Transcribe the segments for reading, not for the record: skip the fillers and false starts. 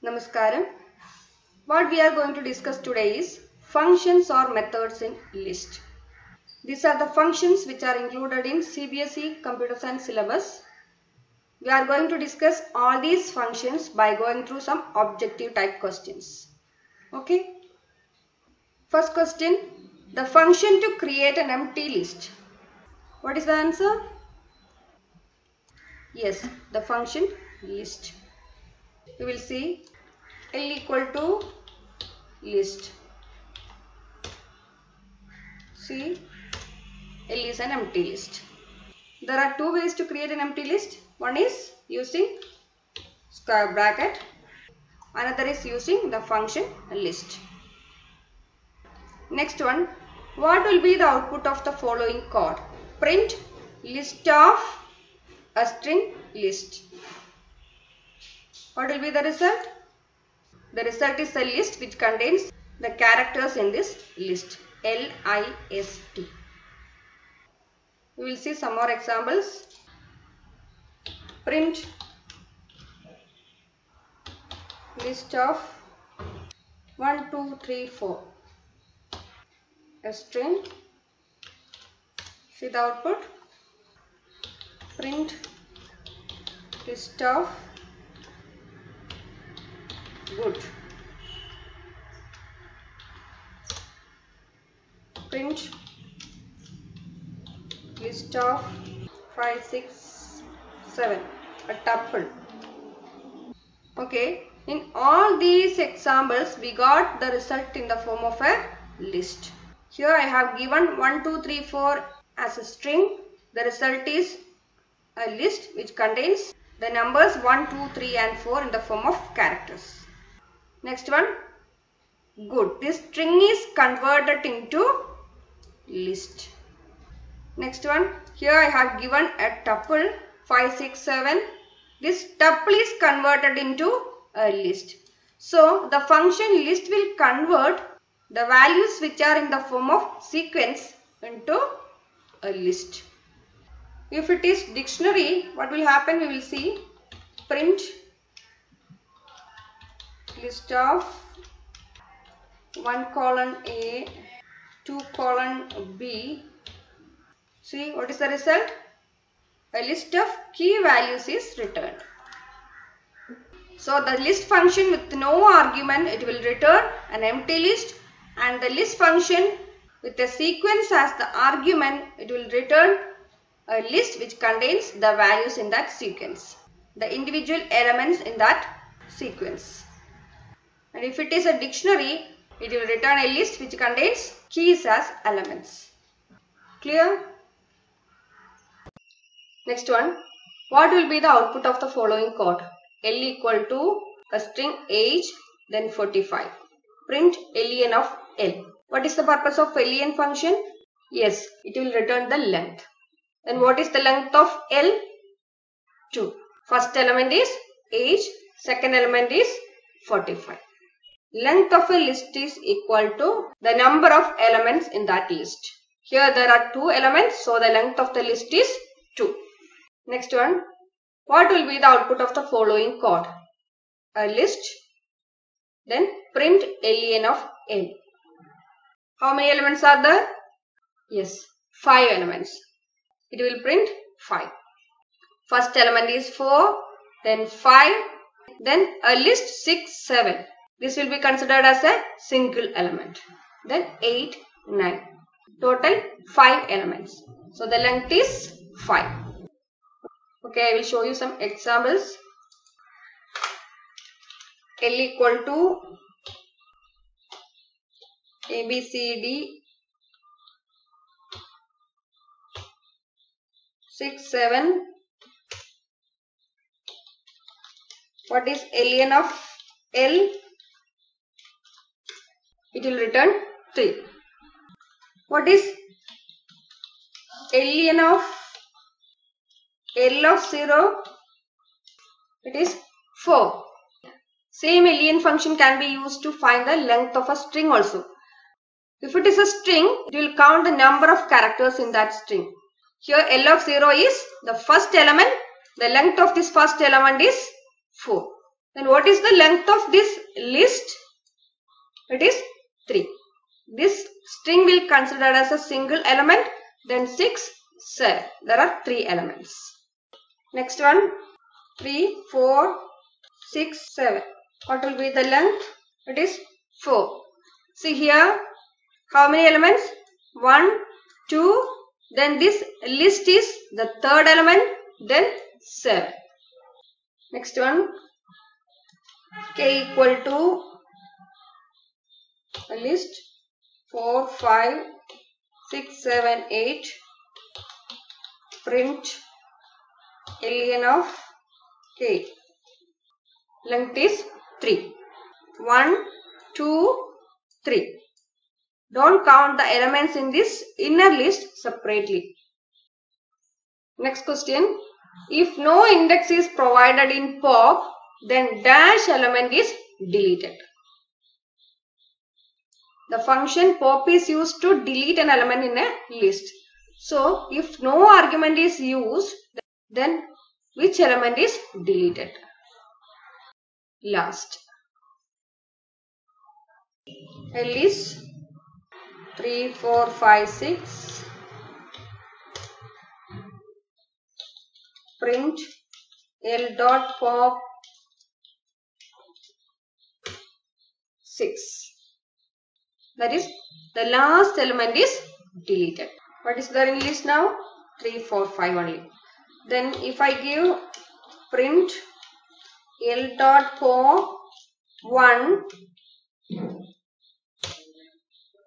Namaskaram. What we are going to discuss today is functions or methods in list. These are the functions which are included in CBSE Computer Science syllabus. We are going to discuss all these functions by going through some objective type questions. Okay. First question, the function to create an empty list. What is the answer? Yes, the function list. We will see L equal to list. See, L is an empty list. There are two ways to create an empty list. One is using square bracket. Another is using the function list. Next one, what will be the output of the following code? Print list of a string list. What will be the result? The result is a list which contains the characters in this list. L-I-S-T. We will see some more examples. Print list of 1, 2, 3, 4. A string. See the output. Print list of good. Print list of 5, 6, 7. A tuple. Okay. In all these examples, we got the result in the form of a list. Here I have given 1, 2, 3, 4 as a string. The result is a list which contains the numbers 1, 2, 3 and 4 in the form of characters. Next one, good. This string is converted into list. Next one, here I have given a tuple 5, 6, 7. This tuple is converted into a list. So the function list will convert the values which are in the form of sequence into a list. If it is dictionary, what will happen? We will see print list of 1 colon A, 2 colon B. See what is the result? A list of key values is returned. So the list function with no argument, it will return an empty list, and the list function with a sequence as the argument, it will return a list which contains the values in that sequence, the individual elements in that sequence. And if it is a dictionary, it will return a list which contains keys as elements. Clear? Next one, what will be the output of the following code? L equal to a string age, then 45. Print len of L. What is the purpose of len function? Yes, it will return the length. Then what is the length of L? 2. First element is age, second element is 45. Length of a list is equal to the number of elements in that list. Here there are 2 elements, so the length of the list is 2. Next one, what will be the output of the following code? A list, then print len of L. How many elements are there? Yes, 5 elements. It will print 5. First element is 4, then 5, then a list 6, 7. This will be considered as a single element. Then 8, 9. Total 5 elements. So the length is 5. Okay, I will show you some examples. L equal to A, B, C, D, 6, 7. What is len of L? It will return 3. What is len of L of 0? It is 4. Same len function can be used to find the length of a string also. If it is a string, it will count the number of characters in that string. Here L of 0 is the first element. The length of this first element is 4. Then what is the length of this list? It is 3. This string will consider as a single element. Then 6, 7. There are 3 elements. Next one, 3, 4, 6, 7. What will be the length? It is 4. See here, how many elements? 1, 2. Then this list is the third element. Then 7. Next one, k equal to a list 4, 5, 6, 7, 8. Print ln of k. Length is 3. 1, 2, 3. Don't count the elements in this inner list separately. Next question. If no index is provided in pop, then dash element is deleted. The function pop is used to delete an element in a list. So, if no argument is used, then which element is deleted? Last. A list 3, 4, 5, 6. Print L dot pop 6. That is, the last element is deleted. What is there in list now? 3, 4, 5 only. Then if I give print L dot pop 1,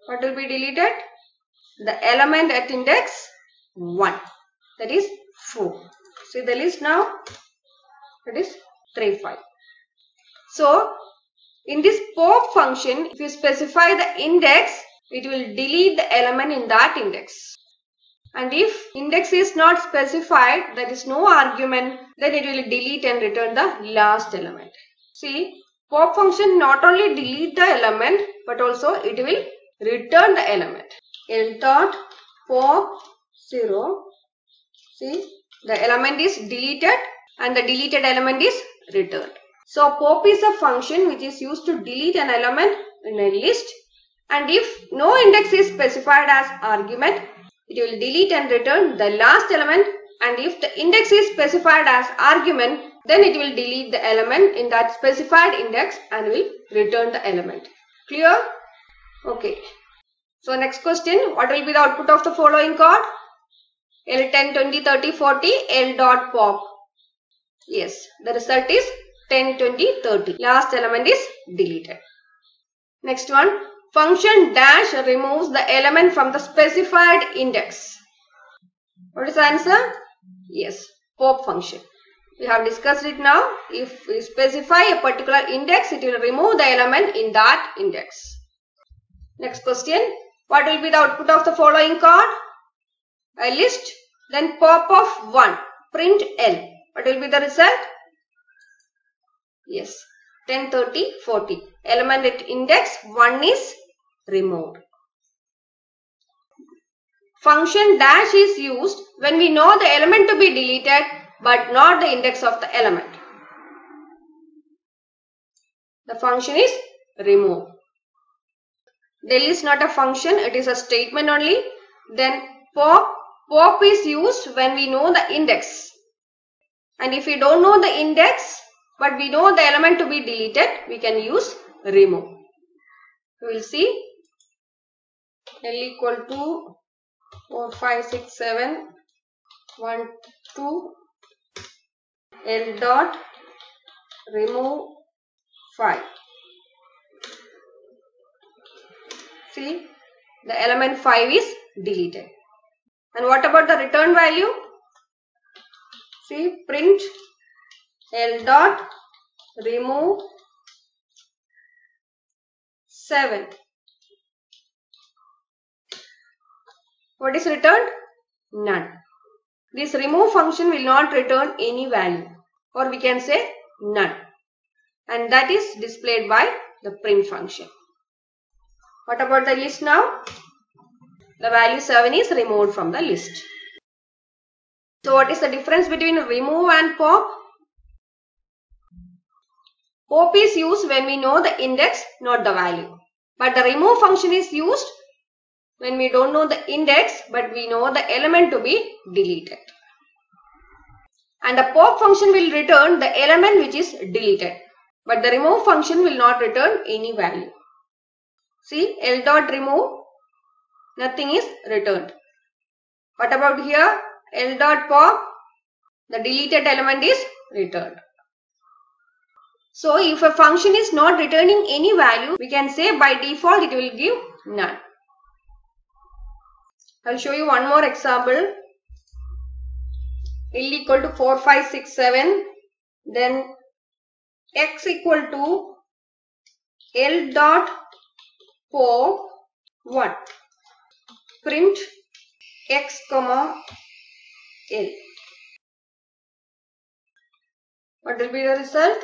what will be deleted? The element at index 1. That is 4. See the list now? That is 3, 5. So, in this pop function, if you specify the index, it will delete the element in that index. And if index is not specified, there is no argument, then it will delete and return the last element. See, pop function not only delete the element, but also it will return the element. L dot pop 0. See, the element is deleted and the deleted element is returned. So, pop is a function which is used to delete an element in a list, and if no index is specified as argument, it will delete and return the last element, and if the index is specified as argument, then it will delete the element in that specified index and will return the element. Clear? Okay. So, next question, what will be the output of the following code? L 10, 20, 30, 40, L dot pop. Yes, the result is 10, 20, 30. Last element is deleted. Next one, function dash removes the element from the specified index. What is the answer? Yes, pop function. We have discussed it now. If we specify a particular index, it will remove the element in that index. Next question, what will be the output of the following code? A list, then pop of 1, print L. What will be the result? Yes, 10, 30, 40. Element at index 1 is removed. Function dash is used when we know the element to be deleted but not the index of the element. The function is remove. Del is not a function, it is a statement only. Then pop is used when we know the index. And if we don't know the index but we know the element to be deleted, we can use remove. We will see L equal to 4, 5, 6, 7, 1, 2, L dot remove 5. See, the element 5 is deleted. And what about the return value? See, print L dot remove 7. What is returned? None. This remove function will not return any value, or we can say none, and that is displayed by the print function. What about the list now? The value 7 is removed from the list. So what is the difference between remove and pop? Pop is used when we know the index, not the value. But the remove function is used when we don't know the index, but we know the element to be deleted. And the pop function will return the element which is deleted. But the remove function will not return any value. See, L dot remove, nothing is returned. What about here? L dot pop, the deleted element is returned. So, if a function is not returning any value, we can say by default it will give none. I will show you one more example. L equal to 4, 5, 6, 7. Then x equal to L dot pop 1. Print x comma L. What will be the result?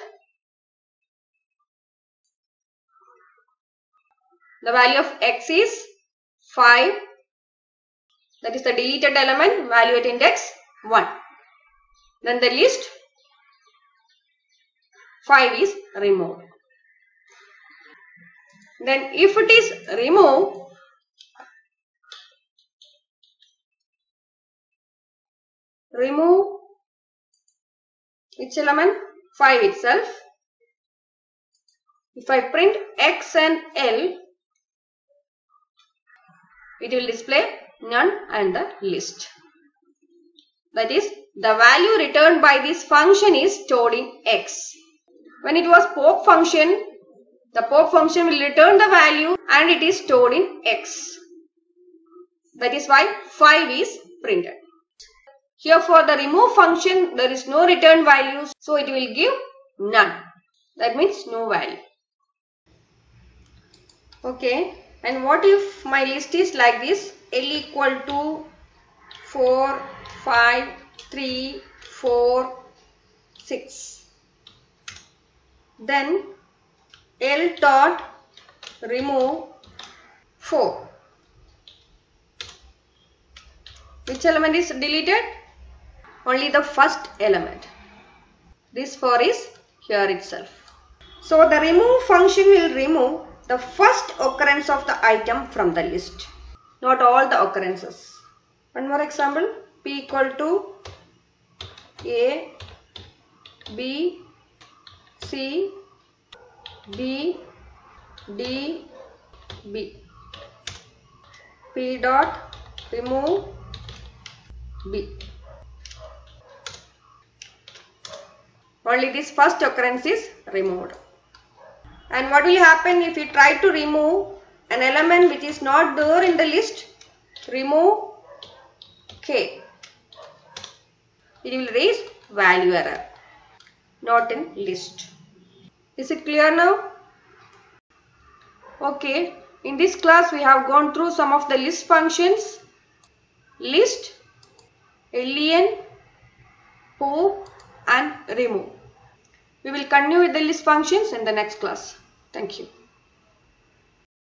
The value of x is 5. That is the deleted element, value at index 1. Then the list 5 is removed. Then if it is removed, remove which element? 5 itself. If I print x and L, it will display none and the list. That is, the value returned by this function is stored in x. When it was pop function, the pop function will return the value and it is stored in x. That is why 5 is printed. Here for the remove function, there is no return value, so it will give none. That means no value. Okay, and what if my list is like this? L equal to 4, 5, 3, 4, 6. Then L dot remove 4. Which element is deleted? Only the first element. This 4 is here itself. So the remove function will remove the first occurrence of the item from the list, not all the occurrences. One more example. P equal to A, B, C, D, D, B. P dot remove B. Only this first occurrence is removed. And what will happen if you try to remove an element which is not there in the list? Remove K. It will raise value error, not in list. Is it clear now? Okay, in this class we have gone through some of the list functions. List, len, pop and remove. We will continue with the list functions in the next class. Thank you.